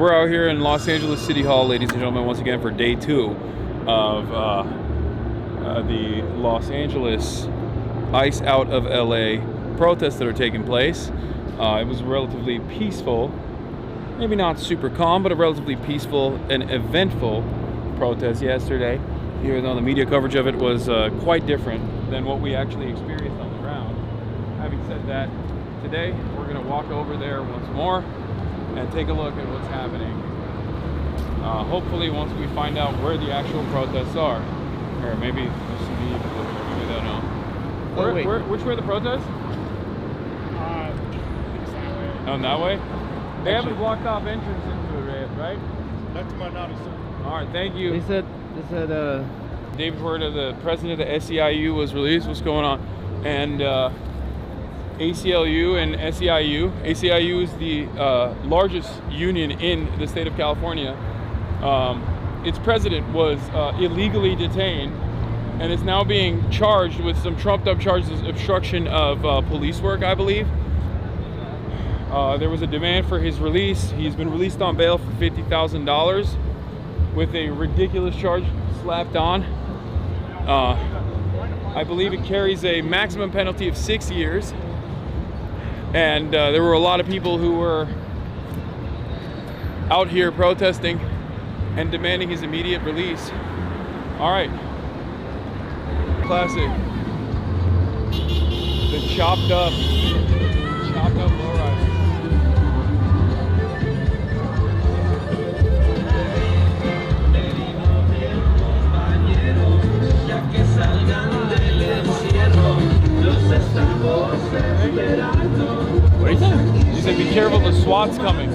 we're out here in Los Angeles City Hall, ladies and gentlemen, once again for day 2 of the Los Angeles Ice Out of LA protests that are taking place. It was relatively peaceful, maybe not super calm, but a relatively peaceful and eventful protest yesterday. Even though the media coverage of it was quite different than what we actually experienced on the ground. Having said that, today we're going to walk over there once more and take a look at what's happening. Hopefully once we find out where the actual protests are. Or maybe there's some media clips, maybe they don't know. Which way are the protests? It's that way. Oh, that way? They have a blocked off entrance into it, right? That's my knowledge, sir. Alright, thank you. They said David Word, the president of the SEIU, was released. What's going on? And ACLU and SEIU. ACIU is the largest union in the state of California. Its president was illegally detained and is now being charged with some trumped up charges of obstruction of police work, I believe. There was a demand for his release. He's been released on bail for $50,000 with a ridiculous charge slapped on. I believe it carries a maximum penalty of 6 years. And there were a lot of people who were out here protesting and demanding his immediate release. All right. Classic. The chopped up lowrider. What is that? He said, be careful, the SWAT's coming.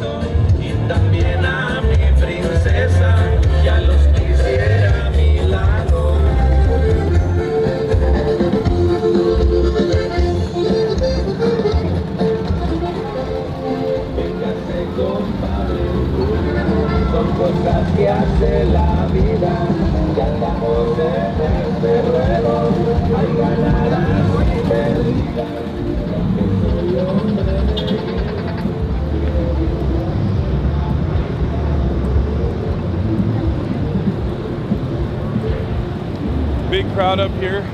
Big crowd up here.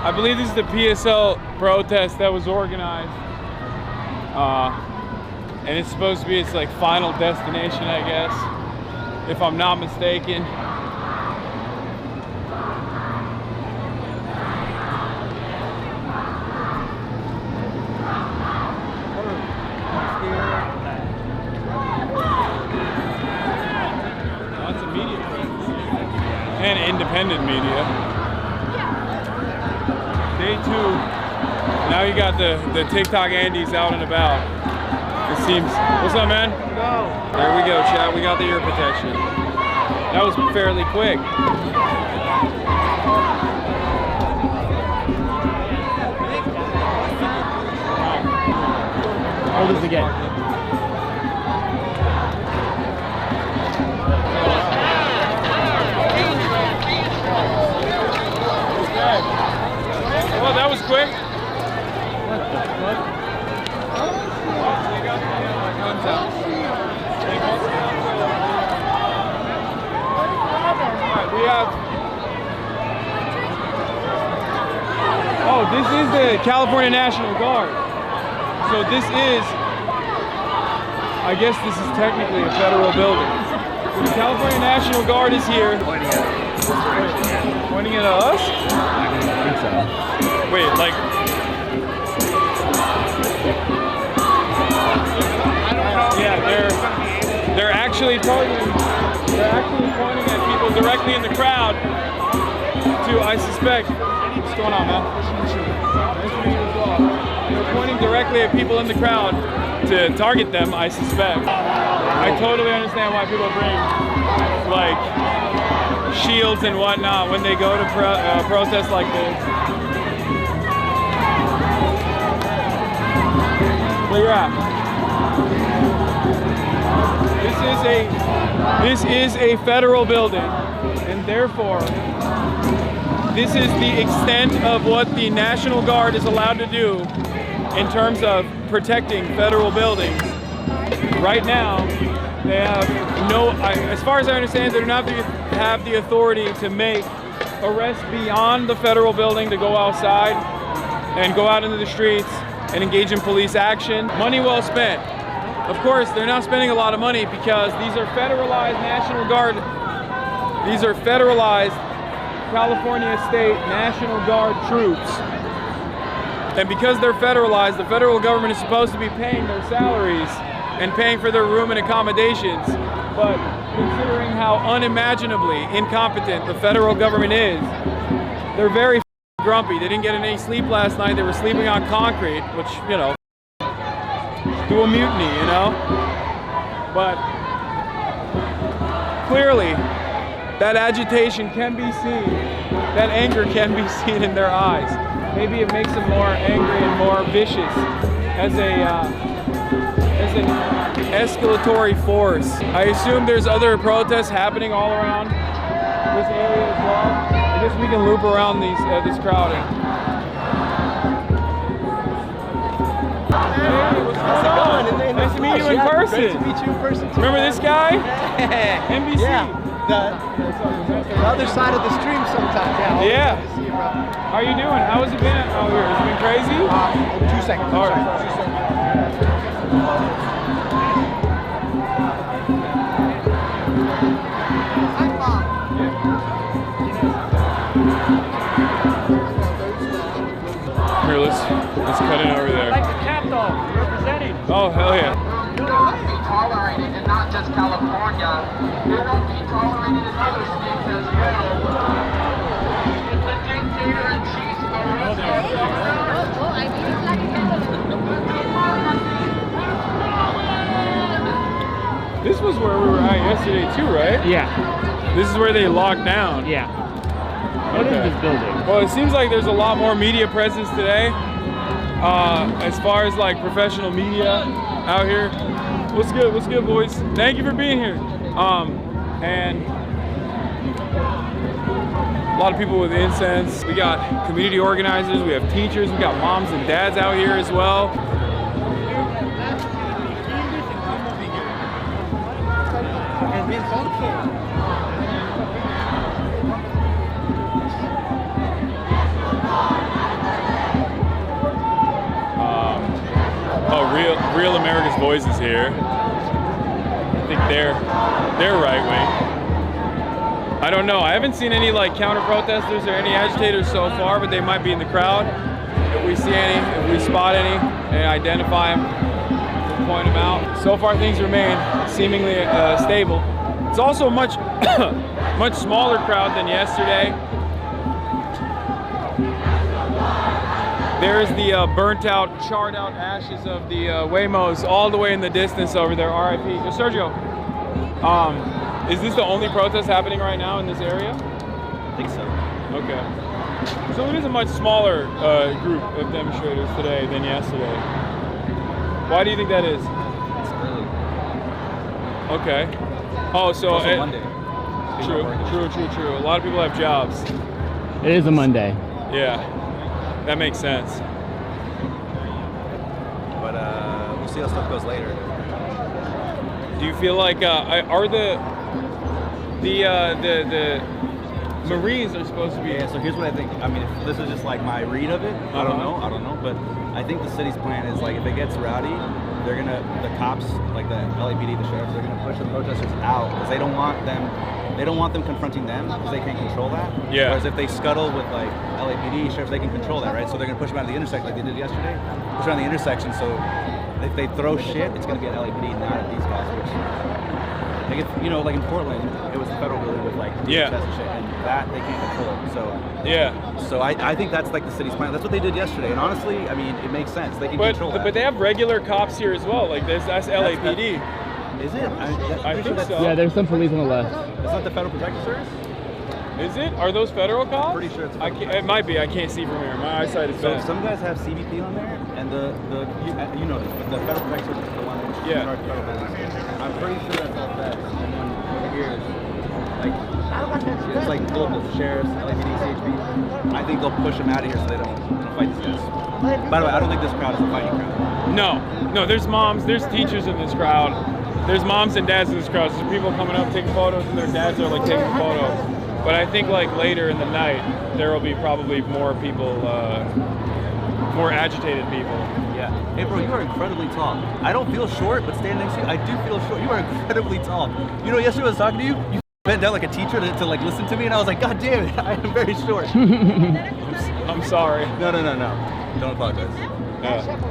I believe this is the PSL protest that was organized. And it's supposed to be its like final destination, I guess, if I'm not mistaken. Lots of media presence and independent media. Day 2, now you got the TikTok Andes out and about. It seems, what's up, man? There we go, chat, we got the ear protection. That was fairly quick. How old is the game? Well, that was quick. We have. Oh, this is the California National Guard. So this is, I guess this is technically a federal building. So the California National Guard is here. Pointing at us? I think so. Wait, like. Yeah, they're actually targeting. They're actually pointing at people directly in the crowd to, I suspect, What's going on, man? Nice to meet you. Nice to meet you as well. They're pointing directly at people in the crowd to target them, I suspect. I totally understand why people bring, like, shields and whatnot when they go to protests like this. Where you're at? This is a federal building, and therefore, this is the extent of what the National Guard is allowed to do in terms of protecting federal buildings. Right now, they have no, as far as I understand, they do not have the authority to make arrests beyond the federal building, to go outside and go out into the streets and engage in police action. Money well spent. Of course, they're not spending a lot of money because these are federalized National Guard, these are federalized California State National Guard troops. And because they're federalized, the federal government is supposed to be paying their salaries and paying for their room and accommodations. But considering how unimaginably incompetent the federal government is, they're very grumpy. They didn't get any sleep last night. They were sleeping on concrete, which, you know, do a mutiny, you know? But clearly, that agitation can be seen, that anger can be seen in their eyes. Maybe it makes them more angry and more vicious as an escalatory force. I assume there's other protests happening all around this area as well. I guess we can loop around this crowding. Hey, what's going on? Nice to meet you in person. Great to meet you in person too. Remember this guy? NBC. Yeah. The other side of the stream sometimes. Yeah. To see you, bro. How are you doing? How has it been out here? Has it been crazy? 2 seconds. All right. Here, let's cut in over there. Like the cat dog representing. Oh, hell yeah. It won't be tolerated in not just California. It won't be tolerated in other states as well. It's the dictator in chief This was where we were at yesterday too, right? Yeah. This is where they locked down. Yeah. What is this building? Well, it seems like there's a lot more media presence today. As far as like professional media out here. What's good, boys? Thank you for being here. And a lot of people with incense. We got community organizers, we have teachers, we got moms and dads out here as well. Real America's Voice is here. I think they're right wing. I don't know. I haven't seen any like counter protesters or any agitators so far, but they might be in the crowd. If we see any, if we spot any, and identify them, we'll point them out. So far, things remain seemingly stable. It's also a much smaller crowd than yesterday. There's the burnt out, charred out ashes of the Waymos all the way in the distance over there, RIP. Sergio, is this the only protest happening right now in this area? I think so. Okay. So it is a much smaller group of demonstrators today than yesterday. Why do you think that is? It's early. Okay. Oh, so It's also Monday. True. A lot of people have jobs. It is a Monday. Yeah. That makes sense. But we'll see how stuff goes later. Do you feel like are the Marines are supposed to be? Yeah. So here's what I think. I mean, if this is just like my read of it. I don't know. But I think the city's plan is like if it gets rowdy, they're gonna the cops, like the LAPD, the sheriffs, they're gonna push the protesters out because they don't want them confronting them because they can't control that. Yeah. Whereas if they scuttle with like LAPD, sheriffs, they can control that, right? So they're gonna push them out of the intersection like they did yesterday. Push them out of the intersection. So if they throw shit, it's gonna be at LAPD, not at these guys. Which Like if, you know, like in Portland, it was the federal building with like Yeah. and shit, and that they can't control. Yeah. So I think that's like the city's plan. That's what they did yesterday. And honestly, I mean, it makes sense. They can control that. But they have regular cops here as well. Like that's LAPD. Is it? I think so. Yeah, there's some police on the left. It's not the Federal Protective Service? Is it? Are those federal cops? Pretty sure it's it might be. I can't see from here. My eyesight is So bad. some guys have CBP on there, and you know this, but the Federal Protective Service is the one in Yeah. charge of federal business. I'm pretty sure that's all feds. And then over here is like it's like local sheriffs, LAPD, CHP. I think they'll push them out of here so they don't fight these guys. By the way, I don't think this crowd is a fighting crowd. No, there's moms, there's teachers in this crowd. There's moms and dads in this crowd. There's people coming up taking photos, and their dads are like taking photos. But I think like later in the night, there will be probably more people, more agitated people. Yeah. Hey, bro, you are incredibly tall. I don't feel short, but standing next to you, I do feel short. You are incredibly tall. You know, yesterday I was talking to you, you bent down like a teacher to like listen to me, and I was like, God damn it, I am very short. I'm sorry. No. Don't apologize.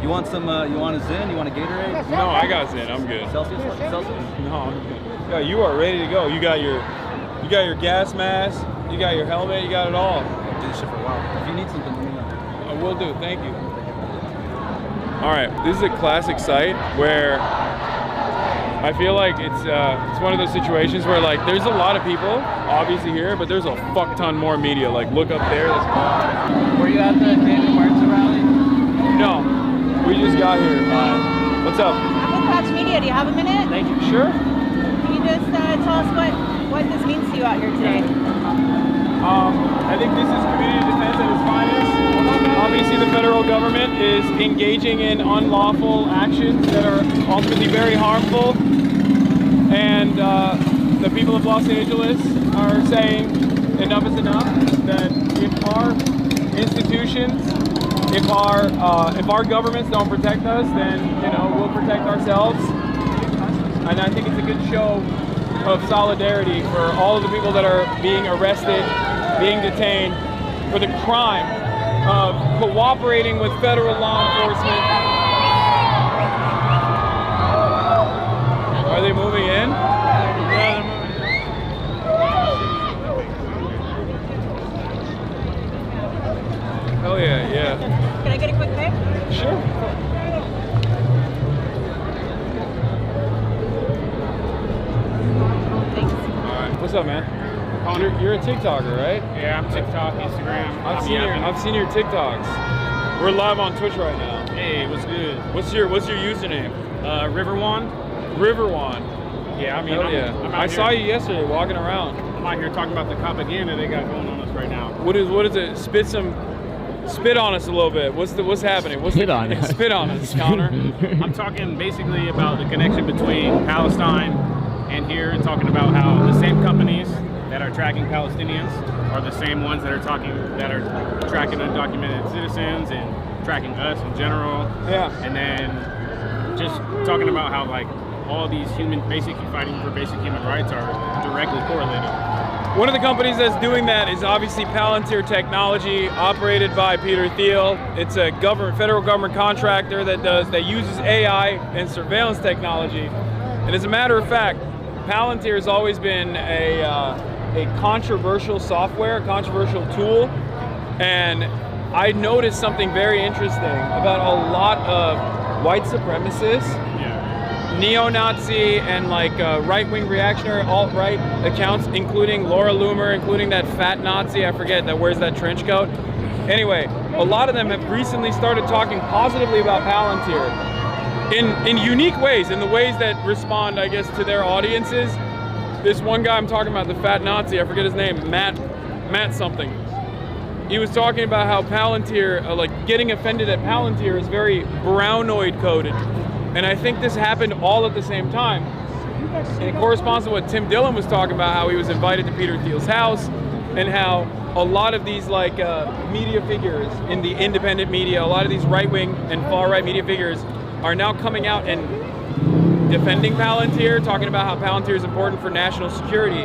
You want some? You want a Zen? You want a Gatorade? No, I got Zen. I'm good. Celsius? No, I'm good. Yeah, you are ready to go. You got your gas mask. You got your helmet. You got it all. I'll do this shit for a while. If you need something, let me know. I will do. Thank you. All right, this is a classic site where I feel like it's one of those situations where like there's a lot of people obviously here, but there's a fuck ton more media. Like look up there. Were you at the David Martin rally? No, we just got here. What's up? I'm with Patch Media. Do you have a minute? Thank you. Sure. Can you just tell us what this means to you out here today? I think this is community defense at its finest. Obviously, the federal government is engaging in unlawful actions that are ultimately very harmful. And the people of Los Angeles are saying enough is enough, that if our institutions, if our governments don't protect us, then we'll protect ourselves. And I think it's a good show of solidarity for all of the people that are being arrested, being detained for the crime of cooperating with federal law enforcement. Are they moving in? Yeah, they're moving in. Hell yeah. Can I get a quick pic? Sure. Thanks. Alright, what's up, man? You're a TikToker, right? Yeah, I'm TikTok, Instagram. I've seen your TikToks. We're live on Twitch right now. Hey, what's good? What's your username? Riverwan. Riverwan. Yeah, I mean, Hell yeah. I'm I out saw here, you yesterday walking around. I'm out here talking about the propaganda they got going on us right now. What is it? Spit on us a little bit. What's happening? Spit on us. Spit on us, Connor. I'm talking basically about the connection between Palestine and here, and talking about how the same companies that are tracking Palestinians are the same ones that are tracking undocumented citizens and tracking us in general. Yeah. And then just talking about how like all these fighting for basic human rights are directly correlated. One of the companies that's doing that is obviously Palantir Technology, operated by Peter Thiel. It's a federal government contractor that uses AI and surveillance technology. And as a matter of fact, Palantir has always been a controversial software, a controversial tool. And I noticed something very interesting about a lot of white supremacists, neo-Nazi and like right-wing reactionary alt-right accounts, including Laura Loomer, including that fat Nazi, I forget, that wears that trench coat. Anyway, a lot of them have recently started talking positively about Palantir in unique ways, in the ways that respond, I guess, to their audiences. This one guy I'm talking about, the fat Nazi, I forget his name, Matt something. He was talking about how Palantir, like getting offended at Palantir is very brownoid coded. And I think this happened all at the same time. And it corresponds to what Tim Dillon was talking about, how he was invited to Peter Thiel's house, and how a lot of these like media figures in the independent media, a lot of these right-wing and far-right media figures are now coming out and defending Palantir, talking about how Palantir is important for national security.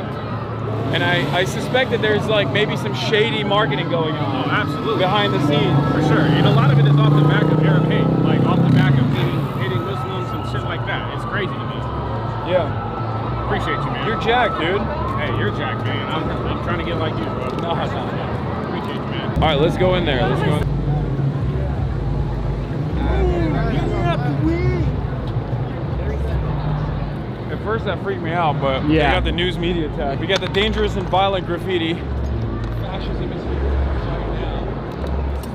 And I suspect that there's like maybe some shady marketing going on. Oh, absolutely. Behind the scenes. For sure. And a lot of it is off the back of Arab hate, like off the back of hating Muslims and shit like that. It's crazy to me. Yeah. Appreciate you, jacked, dude. Hey, you're jacked, man. I'm trying to get like you, bro. No. Appreciate you, man. All right, let's go in there. Let's go. At first that freaked me out, but we got the news media tag. We got the dangerous and violent graffiti. Fascism is here.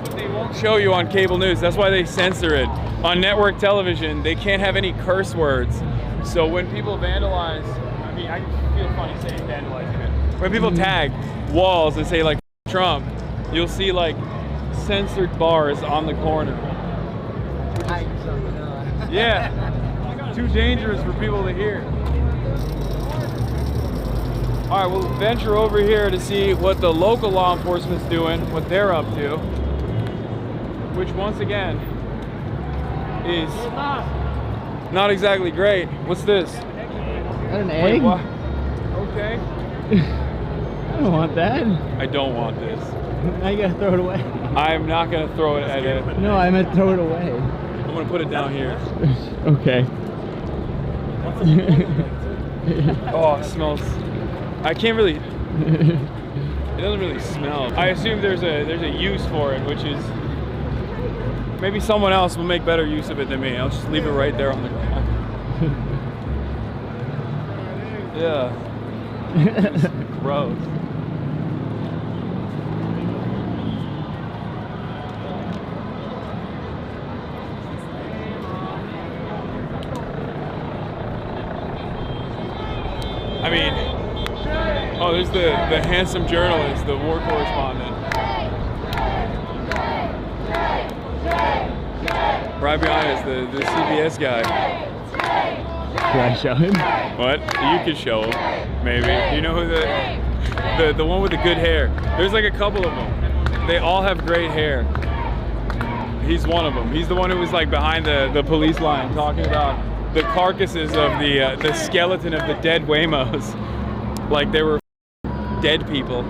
But they won't show you on cable news. That's why they censor it. On network television, they can't have any curse words. So when people vandalize, I mean, I feel funny saying vandalizing it. When people tag walls and say like Trump, you'll see like censored bars on the corner. Yeah. Too dangerous for people to hear. All right, we'll venture over here to see what the local law enforcement's doing, what they're up to, which once again is not exactly great. What's this? Is that an egg? Wait, what? Okay. I don't want that. I don't want this. Now you gotta throw it away. I'm not gonna throw it at it. No, I meant throw it away. I'm gonna put it down here. Okay. Oh, it smells. I can't really. It doesn't really smell. I assume there's a use for it, which is maybe someone else will make better use of it than me. I'll just leave it right there on the ground. Yeah. It's gross. I mean, oh, there's the handsome journalist, the war correspondent. Right behind us, the CBS guy. Can I show him? What? You could show him, maybe. You know who the one with the good hair? There's like a couple of them. They all have great hair. He's one of them. He's the one who was like behind the police line talking about the carcasses of the skeleton of the dead Waymos, like they were dead people.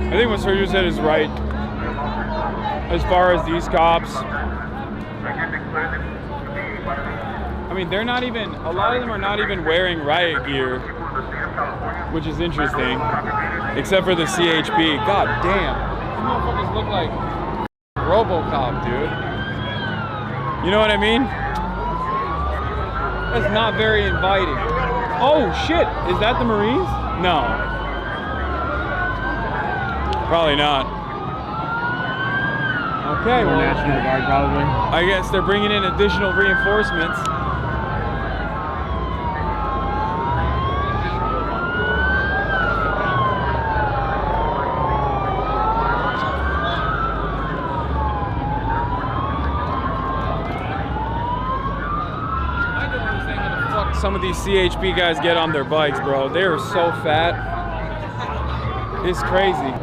I think what Sergio said is right. As far as these cops, I mean, they're not even, a lot of them are not even wearing riot gear, which is interesting, except for the CHP. God damn, these motherfuckers look like Robocop, dude. You know what I mean? That's not very inviting. Oh shit, is that the Marines? No. Probably not. Okay, well, National Guard probably. I guess they're bringing in additional reinforcements. Some of these CHP guys get on their bikes, bro. They are so fat. It's crazy.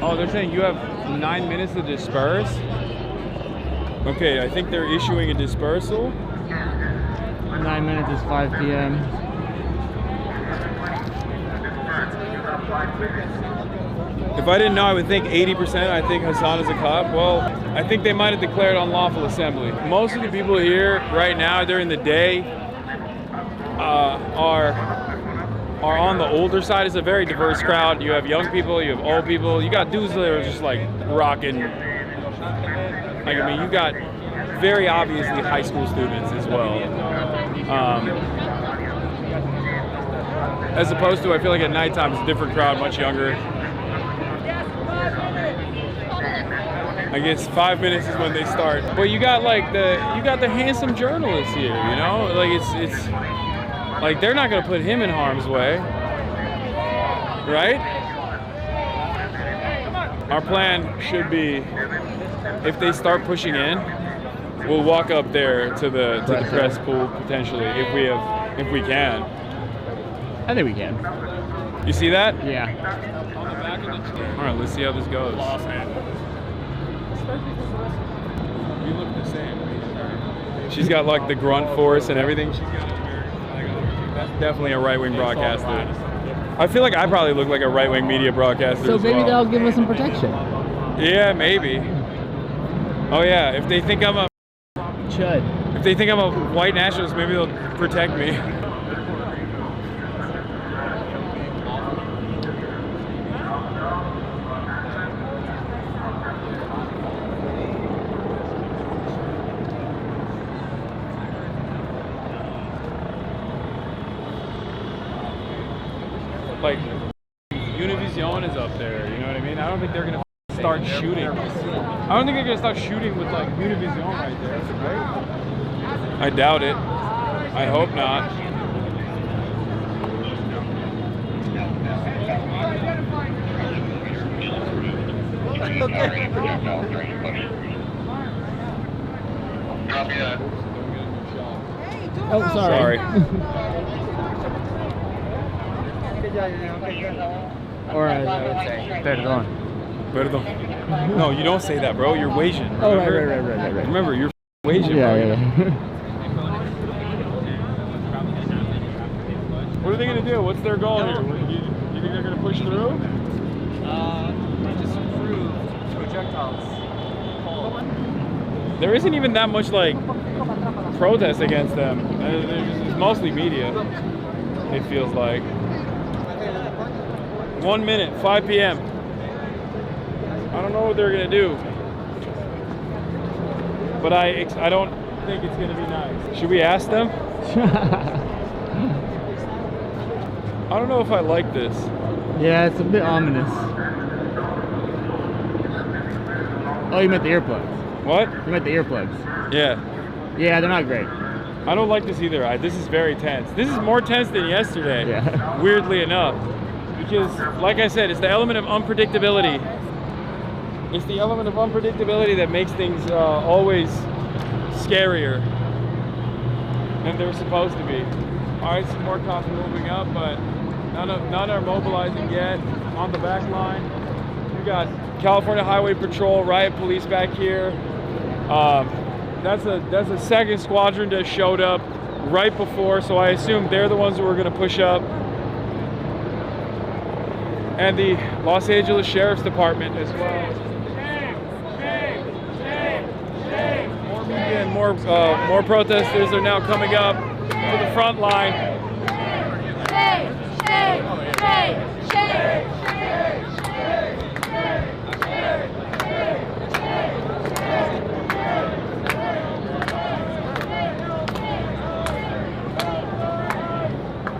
Oh, they're saying you have 9 minutes to disperse? Okay, I think they're issuing a dispersal. 9 minutes is 5 p.m. If I didn't know, I would think 80%. I think Hasan is a cop. Well, I think they might have declared unlawful assembly. Most of the people here right now during the day are on the older side. It's a very diverse crowd. You have young people, you have old people. You got dudes that are just like rocking. Like, I mean, you got very obviously high school students as well. As opposed to, I feel like at nighttime it's a different crowd, much younger. I guess 5 minutes is when they start. But you got like the handsome journalist here, you know? Like it's like they're not gonna put him in harm's way. Right? Our plan should be, if they start pushing in, we'll walk up there to the press pool potentially if we can. I think we can. You see that? Yeah. All right, let's see how this goes. We look the same. She's got like the grunt force and everything. That's definitely a right-wing broadcaster. I feel like I probably look like a right-wing media broadcaster. So as maybe well. they'll give us some protection. Yeah, maybe. Oh yeah, if they think I'm a chud. If they think I'm a white nationalist, maybe they'll protect me. Like, Univision is up there, you know what I mean? I don't think they're gonna start shooting. I don't think they're gonna start shooting with like Univision right there, right? I doubt it. I hope not. Oh, sorry. Or as I would say, perdón. Perdón. No, you don't say that, bro. You're Asian. Oh, right. Remember, you're Asian, Yeah, bro. yeah. What are they gonna do? What's their goal here? You think they're gonna push through? Disapprove projectiles. There isn't even that much like protest against them. It's mostly media. It feels like. 1 minute, 5 p.m. I don't know what they're gonna do, but I don't think it's gonna be nice. Should we ask them? I don't know if I like this. Yeah, it's a bit ominous. Oh, you meant the earplugs. What? You meant the earplugs. Yeah. Yeah, they're not great. I don't like this either. This is very tense. This is more tense than yesterday. Yeah. Weirdly enough. Because, like I said, it's the element of unpredictability. It's the element of unpredictability that makes things always scarier than they're supposed to be. All right, some more cops moving up, but none are mobilizing yet. On the back line, we got California Highway Patrol, riot police back here. That's a second squadron that showed up right before, so I assume they're the ones who are going to push up. And the Los Angeles Sheriff's Department as well. More media and more protesters are now coming up to the front line.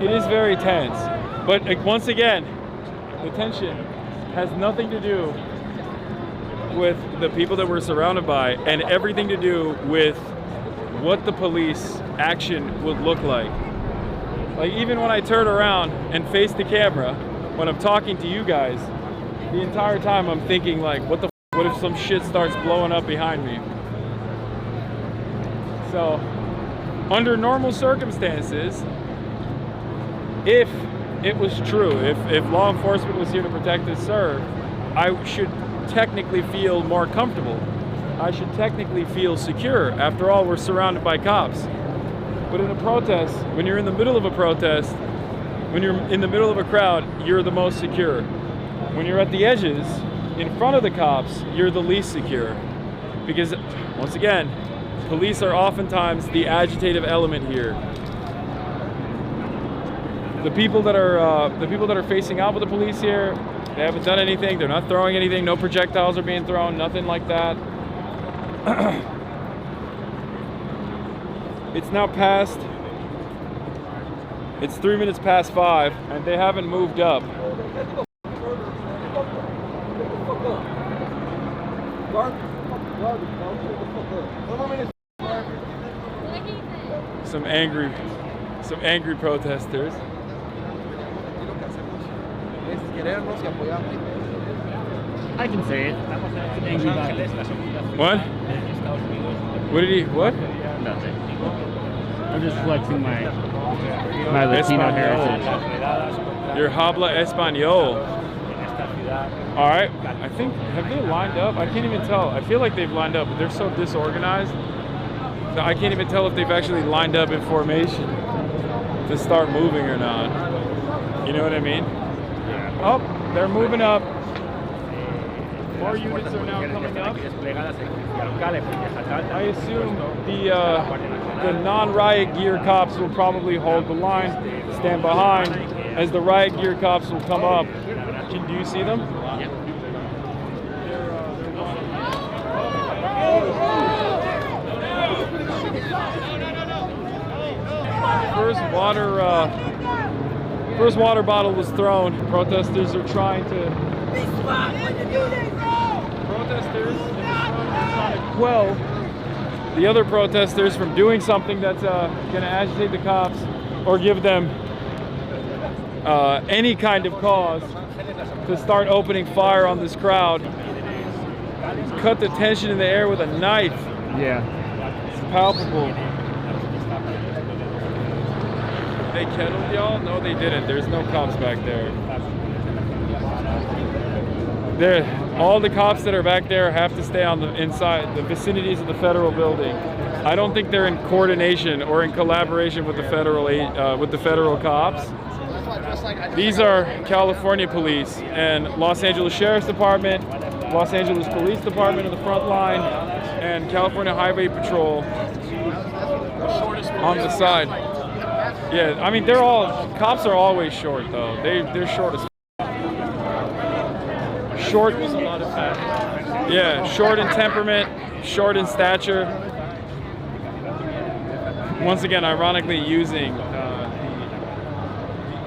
It is very tense, but once again, the tension has nothing to do with the people that we're surrounded by and everything to do with what the police action would look like. Like, even when I turn around and face the camera, when I'm talking to you guys, the entire time I'm thinking like, what if some shit starts blowing up behind me? So, under normal circumstances, if it was true, if law enforcement was here to protect and serve, I should technically feel more comfortable. I should technically feel secure. After all, we're surrounded by cops. But in a protest, when you're in the middle of a protest, when you're in the middle of a crowd, you're the most secure. When you're at the edges, in front of the cops, you're the least secure. Because, once again, police are oftentimes the agitative element here. The people that are facing out with the police here, they haven't done anything. They're not throwing anything. No projectiles are being thrown. Nothing like that. It's now past. It's 3 minutes past 5, and they haven't moved up. Some angry protesters. I can say it. Angry violence. What? What did he? What? Nothing. I'm just flexing my Latino heritage. Your habla español. All right. I think, have they lined up? I can't even tell. I feel like they've lined up, but they're so disorganized that I can't even tell if they've actually lined up in formation to start moving or not. You know what I mean? Oh, they're moving up. More units are now coming up. I assume the non-riot gear cops will probably hold the line, stand behind, as the riot gear cops will come up. Do you see them? First water bottle was thrown. Protesters are trying to. Protesters in the front are trying to quell the other protesters from doing something that's going to agitate the cops or give them any kind of cause to start opening fire on this crowd. Cut the tension in the air with a knife. Yeah. It's palpable. They kettled y'all? No, they didn't. There's no cops back there. All the cops that are back there have to stay on the inside, the vicinities of the federal building. I don't think they're in coordination or in collaboration with the federal cops. These are California police and Los Angeles Sheriff's Department, Los Angeles Police Department in the front line, and California Highway Patrol on the side. Yeah, I mean cops are always short though. They're short as short. Yeah, short in temperament, short in stature. Once again, ironically using the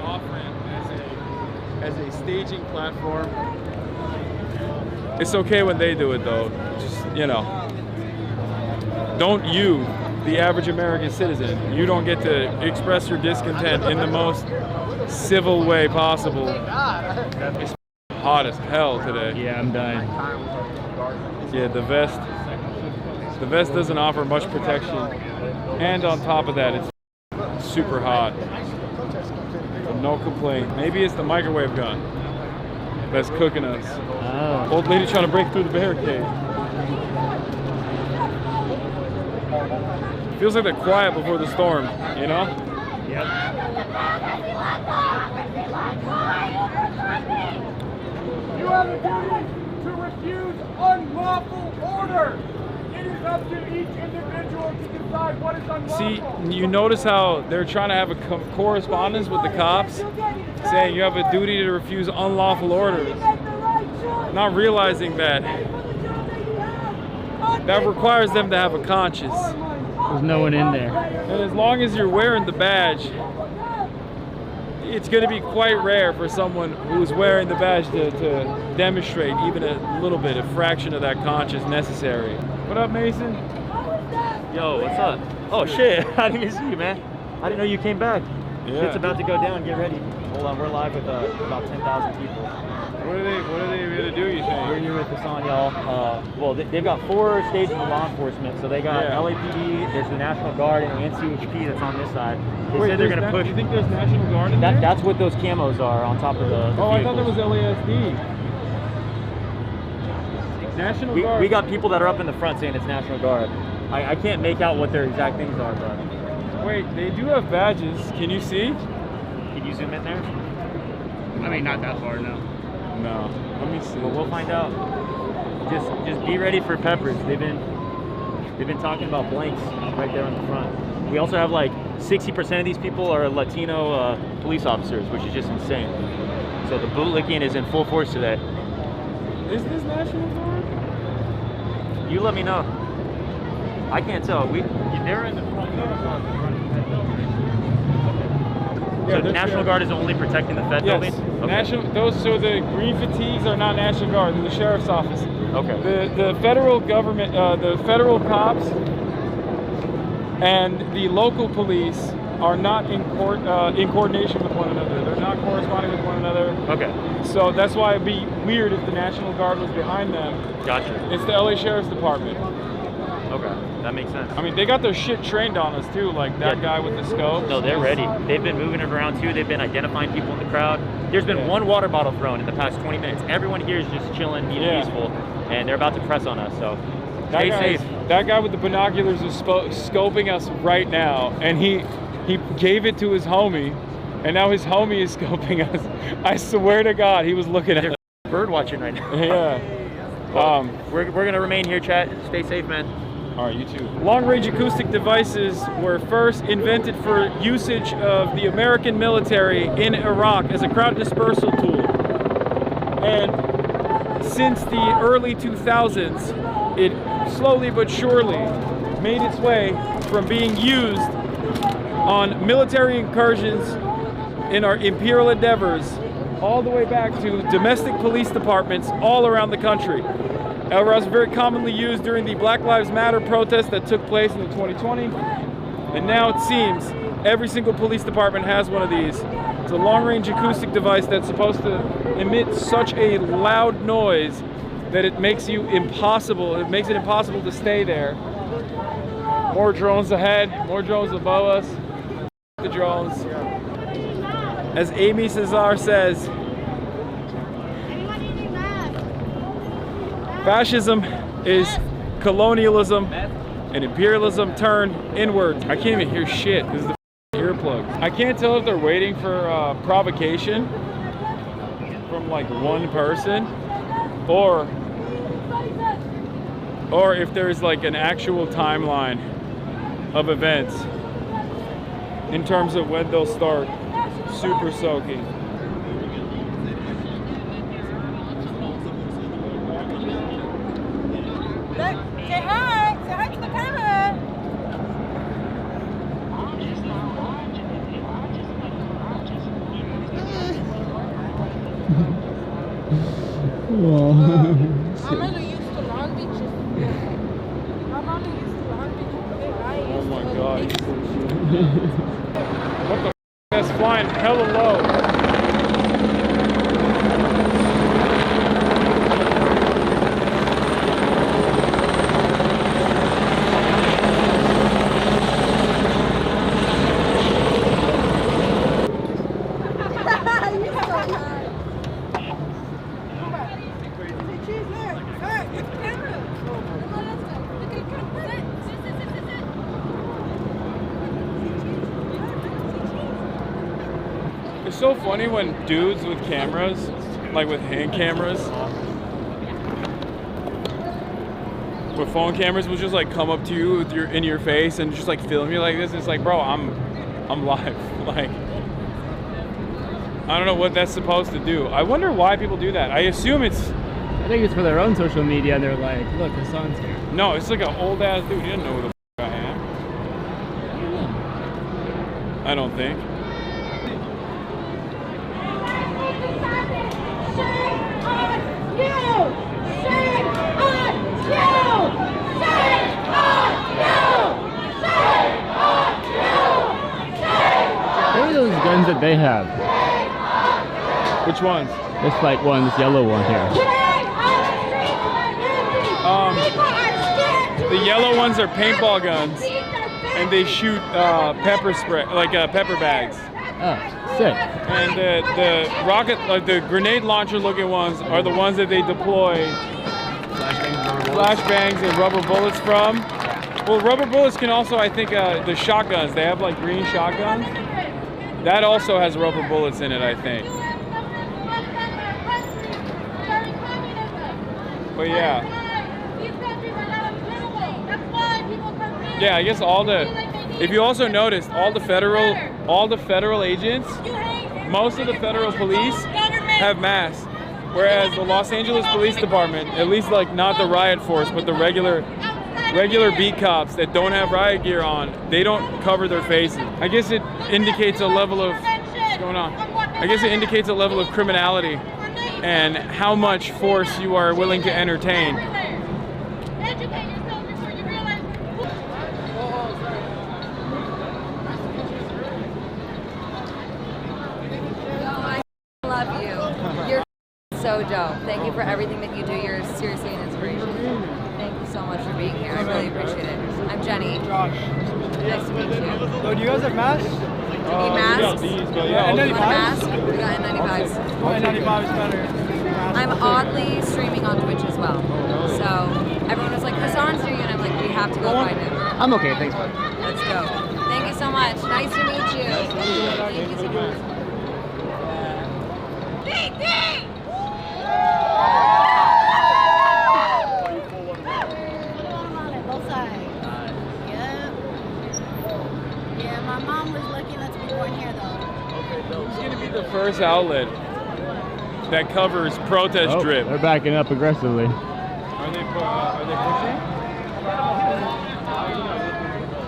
off-ramp as a staging platform. It's okay when they do it though. Just, you know, don't you, the average American citizen, you don't get to express your discontent in the most civil way possible. It's hot as hell today. Yeah, I'm dying. Yeah, the vest doesn't offer much protection, and on top of that, it's super hot. So no complaint. Maybe it's the microwave gun that's cooking us. Oh. Old lady trying to break through the barricade. Feels like they're quiet before the storm, you know? Yep. You have a duty to refuse unlawful order. It is up to each individual to decide what is unlawful. See, you notice how they're trying to have a correspondence with the cops, saying you have a duty to refuse unlawful orders, not realizing that requires them to have a conscience. There's no one in there. And as long as you're wearing the badge, it's going to be quite rare for someone who's wearing the badge to demonstrate even a little bit, a fraction of that conscience necessary. What up, Mason? Yo, what's up? Oh shit, I didn't even see you, man. I didn't know you came back. Yeah. Shit's about to go down, get ready. Hold on, we're live with about 10,000 people. What are they going to do, you think? We're here with Hasan, y'all. Well, they've got 4 stages of law enforcement. So they got LAPD, there's the National Guard, and NCHP that's on this side. They said they're going to push. You think there's National Guard in there? That's what those camos are on top of the Oh, vehicles. I thought there was LASD. National Guard. We got people that are up in the front saying it's National Guard. I can't make out what their exact things are, but... Wait, they do have badges. Can you see? Can you zoom in there? I mean, not that far, no. No. Let me see. Well, we'll find out. Just be ready for peppers. They've been talking about blanks right there on the front. We also have like 60% of these people are Latino police officers, which is just insane. So the bootlicking is in full force today. Is this National Guard? You let me know. I can't tell. They're in the front. So the National Guard is only protecting the Fed building? Yes. Okay. So the green fatigues are not National Guard, they're the sheriff's office. Okay. The federal government, the federal cops and the local police are not in coordination with one another. They're not corresponding with one another. Okay. So that's why it'd be weird if the National Guard was behind them. Gotcha. It's the LA Sheriff's Department. Okay, that makes sense. I mean, they got their shit trained on us too, like that guy with the scope. No, they're ready. They've been moving it around too. They've been identifying people in the crowd. There's been one water bottle thrown in the past 20 minutes. Everyone here is just chilling, being peaceful, and they're about to press on us, so stay safe. That guy with the binoculars is scoping us right now, and he gave it to his homie, and now his homie is scoping us. I swear to God, he was looking at us. Bird watching right now. Yeah. We're gonna remain here, chat. Stay safe, man. All right, you too. Long-range acoustic devices were first invented for usage of the American military in Iraq as a crowd dispersal tool. And since the early 2000s, it slowly but surely made its way from being used on military incursions in our imperial endeavors all the way back to domestic police departments all around the country. It was very commonly used during the Black Lives Matter protest that took place in the 2020. And now it seems every single police department has one of these. It's a long-range acoustic device that's supposed to emit such a loud noise that it makes it impossible to stay there. More drones ahead, more drones above us. The drones. As Amy Cesar says, fascism is colonialism and imperialism turned inward. I can't even hear shit because of the earplugs. I can't tell if they're waiting for provocation from like one person or if there's like an actual timeline of events in terms of when they'll start super soaking. Say hi to the camera. I'm only used to Long Beach. Oh my god. What the f? That's flying hella low. It's so funny when dudes with cameras, like with hand cameras, with phone cameras, will just like come up to you with in your face and just like film you like this. It's like, bro, I'm live. Like, I don't know what that's supposed to do. I wonder why people do that. I assume I think it's for their own social media, and they're like, look, Hasan's here. No, it's like an old ass dude. He doesn't know who the f I am. I don't think. What are those guns that they have? Which ones? This like one, this yellow one here. The yellow ones are paintball guns, and they shoot pepper spray, like pepper bags. Oh, sick. And the rocket, like the grenade launcher looking ones, are the ones that they deploy flashbangs and rubber bullets from. Well, rubber bullets can also, I think, the shotguns. They have like green shotguns. That also has rubber bullets in it, I think. But yeah. Yeah, I guess if you also noticed, all the federal agents, most of the federal police have masks. Whereas the Los Angeles Police Department, at least like not the riot force, but the regular beat cops that don't have riot gear on, they don't cover their faces. I guess it indicates a level of, what's going on? I guess it indicates a level of criminality and how much force you are willing to entertain. I love you. You're so dope. Thank you for everything that you do. You're seriously an inspiration. Thank you so much for being here. I really appreciate it. I'm Jenny. Nice to meet you. So do you guys have masks? Need masks? N95s? We got N95s. N95 is better. I'm oddly streaming on Twitch as well. So everyone was like, Hasan's doing it. And I'm like, we have to go find him. I'm okay, thanks, bud. Let's go. Thank you so much. Nice to meet you. Thank you so much. first outlet that covers protest drip. They're backing up aggressively. Are they pushing?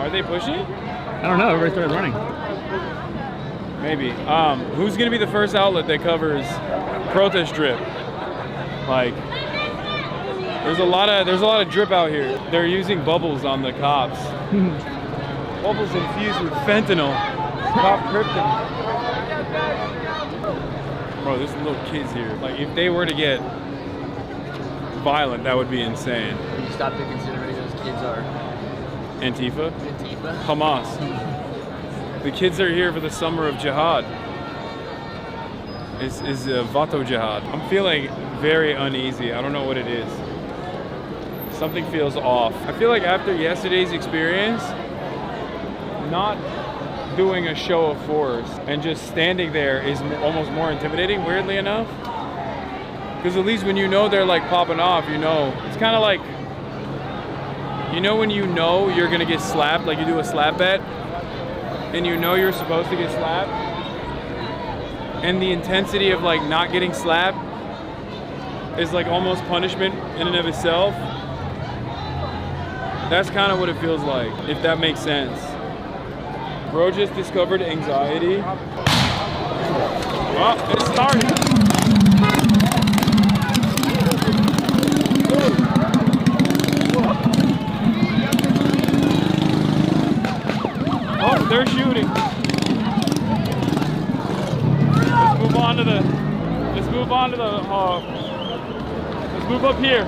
Are they pushing? I don't know. Everybody started running. Maybe. Who's gonna be the first outlet that covers protest drip? Like, there's a lot of drip out here. They're using bubbles on the cops. Bubbles infused with fentanyl. Cop kryptonite. Bro, there's little kids here. Like, if they were to get violent, that would be insane. You stop to consider many of those kids are Antifa? Antifa? Hamas. The kids are here for the summer of jihad. Is Vato jihad. I'm feeling very uneasy. I don't know what it is. Something feels off. I feel like after yesterday's experience, not doing a show of force and just standing there is almost more intimidating, weirdly enough. Because at least when you know they're like popping off, you know, it's kind of like, you know when you know you're gonna get slapped, like you do a slap bet, and you know you're supposed to get slapped, and the intensity of like not getting slapped is like almost punishment in and of itself. That's kind of what it feels like, if that makes sense. Bro just discovered anxiety. Well, it started. Oh, they're shooting. Let's move on to the, let's move up here.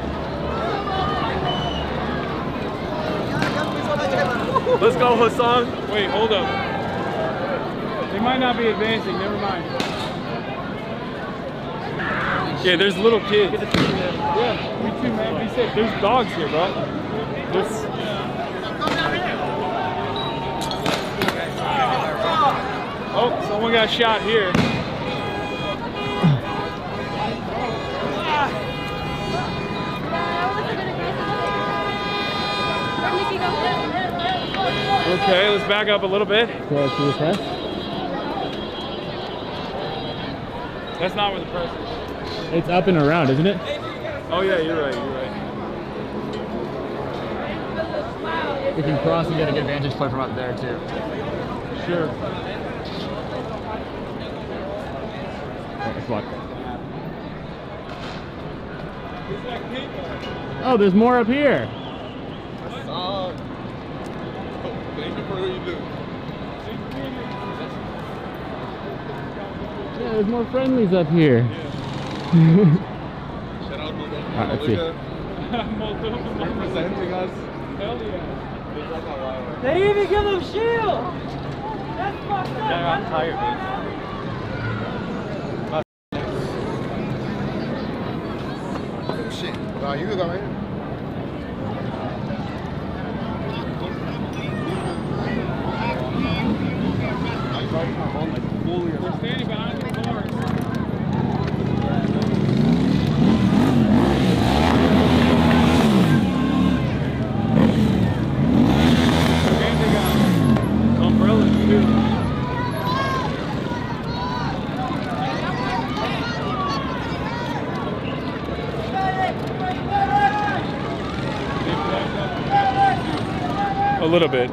Let's go, Hasan. Wait, hold up. They might not be advancing, never mind. Yeah, there's little kids. Yeah, me too, man. Be safe. There's dogs here, bro. Oh, someone got shot here. Okay, let's back up a little bit. That's not where the press is. It's up and around, isn't it? Oh yeah, you're right, you're right. We can cross and get a good vantage point from up there too. Sure. Let's walk. Oh, there's more up here. Thank you for what you do. Yeah, there's more friendlies up here. Shout out Moldova. Alright, let's see. Representing us. Hell yeah. They even give them shield. That's fucked up. Yeah, I'm tired, man. Oh shit. Wow, you was alright. We're standing behind the cars. And they got umbrellas too. A little bit.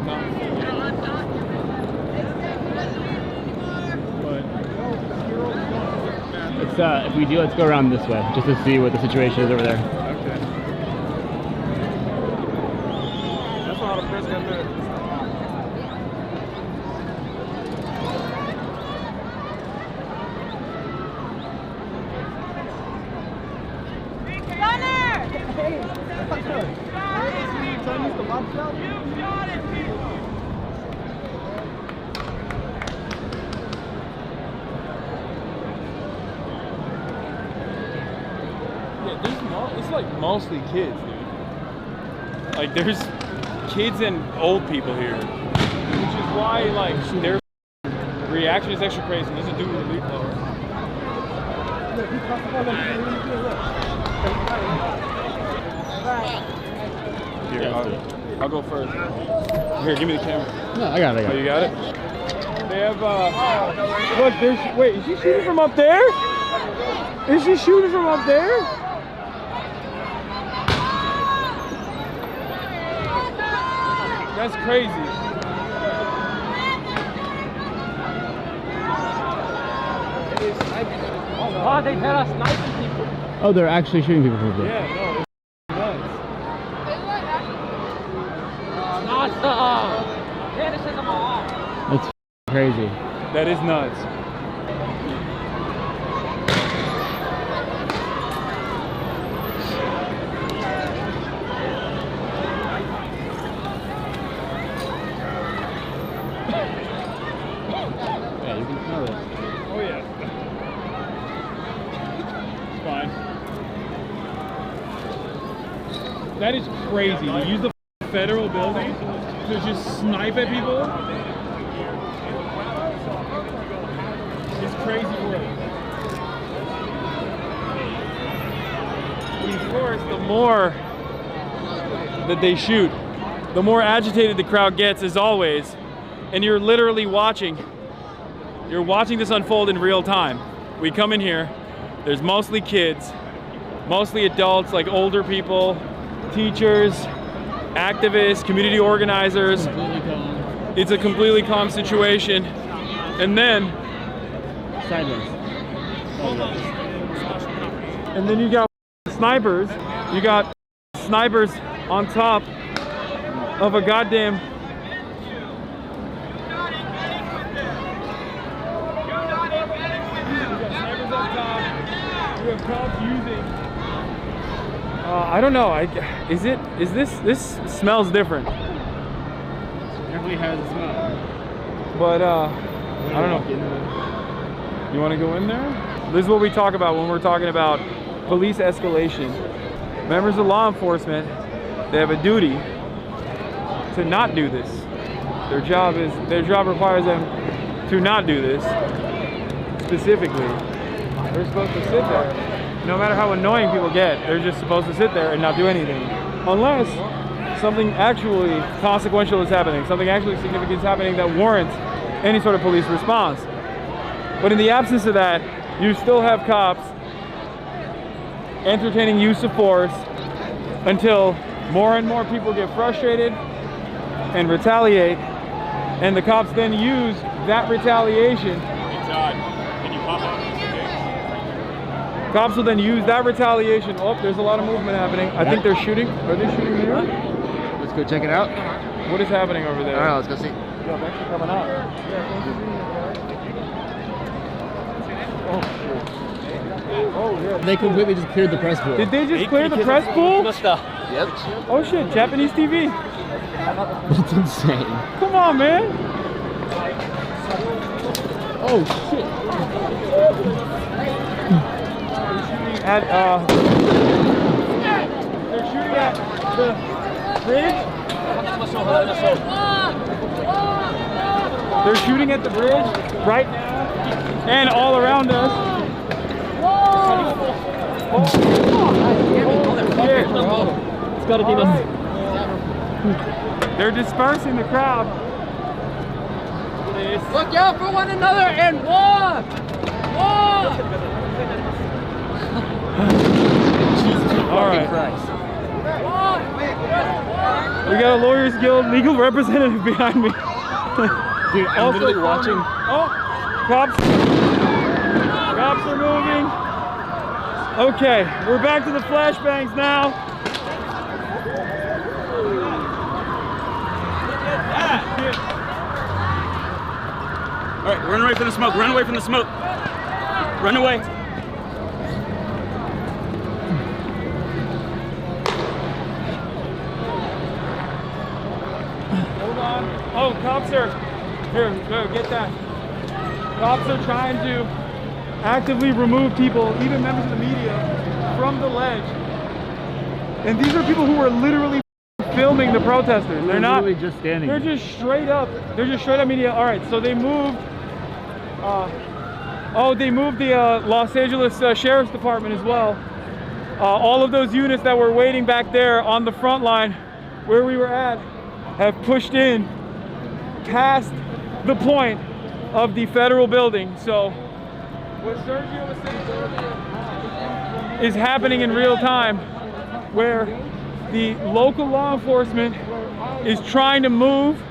If we do, let's go around this way, just to see what the situation is over there. Okay. That's not a press gun there. It's like mostly kids, dude. Like there's kids and old people here, which is why like their reaction is extra crazy. There's a dude with a leaf blower. Here, I'll go first. Here, give me the camera. No, I got it. Oh, you got it? They have, look, wait, is she shooting from up there? Is she shooting from up there? That's crazy. Oh, they tell us sniping people. Oh, they're actually shooting people from there. Yeah, no, it's nuts. That's crazy. That is nuts. Yeah, you can smell it. Oh yeah. It's fine. That is crazy. To use the federal building to just snipe at people. It's crazy work. Of course, the more that they shoot, the more agitated the crowd gets, as always. And you're literally watching. You're watching this unfold in real time. We come in here, there's mostly kids, mostly adults, like older people, teachers, activists, community organizers. It's a completely calm situation. And then, and then you got snipers. You got snipers on top of a goddamn cops using I don't know. This smells different. Definitely has a smell. But I don't know. You want to go in there? This is what we talk about when we're talking about police escalation. Members of law enforcement, they have a duty to not do this. Their job requires them to not do this. Specifically, they're supposed to sit there. No matter how annoying people get, they're just supposed to sit there and not do anything. Unless something actually consequential is happening, something actually significant is happening that warrants any sort of police response. But in the absence of that, you still have cops entertaining use of force until more and more people get frustrated and retaliate, and the cops then use that retaliation. Can you pop up? Cops will then use that retaliation. Oh, there's a lot of movement happening. I think they're shooting. Are they shooting here? Let's go check it out. What is happening over there? All right, let's go see. Yo, they're actually coming out. Oh, yeah. They completely just cleared the press pool. Did they just clear the press pool? Yep. Oh shit, Japanese TV. That's insane. Come on, man. Oh shit. They're shooting at the bridge. They're shooting at the bridge right now and all around us. It's gotta give us. They're dispersing the crowd. Look out for one another and walk! Walk! All right. We got a Lawyers Guild legal representative behind me. Dude, I'm literally watching. Oh, cops are moving. Okay, we're back to the flashbangs now. All right, run away from the smoke. Run away from the smoke. Run away. Hold on. Oh, cops are here. Go get that. Cops are trying to actively remove people, even members of the media, from the ledge. And these are people who are literally filming the protesters. They're not literally just standing. They're just straight up. They're just straight up media. All right, so they moved. They moved the Los Angeles Sheriff's Department as well. All of those units that were waiting back there on the front line where we were at have pushed in past the point of the federal building. So what Sergio was saying earlier is happening in real time, where the local law enforcement is trying to move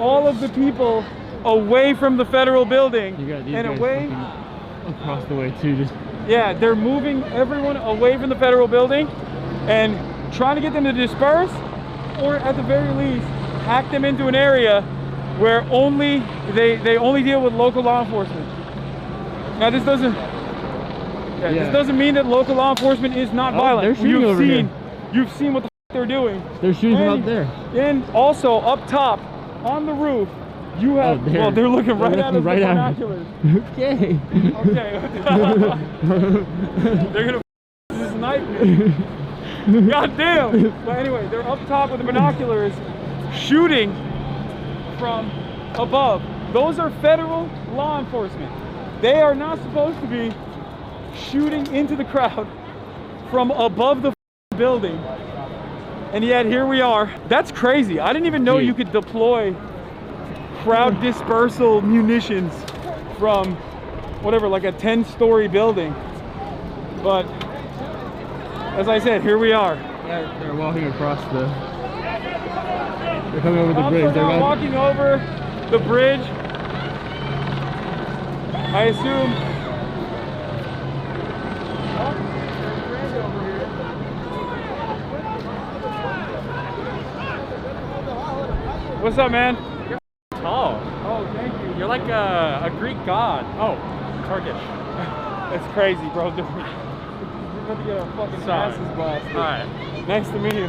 all of the people away from the federal building and away across the way too. Just yeah, they're moving everyone away from the federal building and trying to get them to disperse, or at the very least hack them into an area where only they only deal with local law enforcement. Now this doesn't this doesn't mean that local law enforcement is not violent. You've seen what the f they're doing. They're shooting them up there. And also up top on the roof, you have well, they're looking right at us with binoculars. Okay. Okay. They're gonna snipe me. God damn. But anyway, they're up top with the binoculars, shooting from above. Those are federal law enforcement. They are not supposed to be shooting into the crowd from above the building. And yet here we are. That's crazy. I didn't even know you could deploy crowd dispersal munitions from whatever, like a 10-story building. But as I said, here we are. They're walking across the. They're coming over the bridge. They're walking over the bridge. I assume. What's up, man? You're tall. Oh, thank you. You're like a Greek god. Oh, Turkish. That's crazy, bro. We're about to get our fucking asses blasted. All right. Nice to meet you.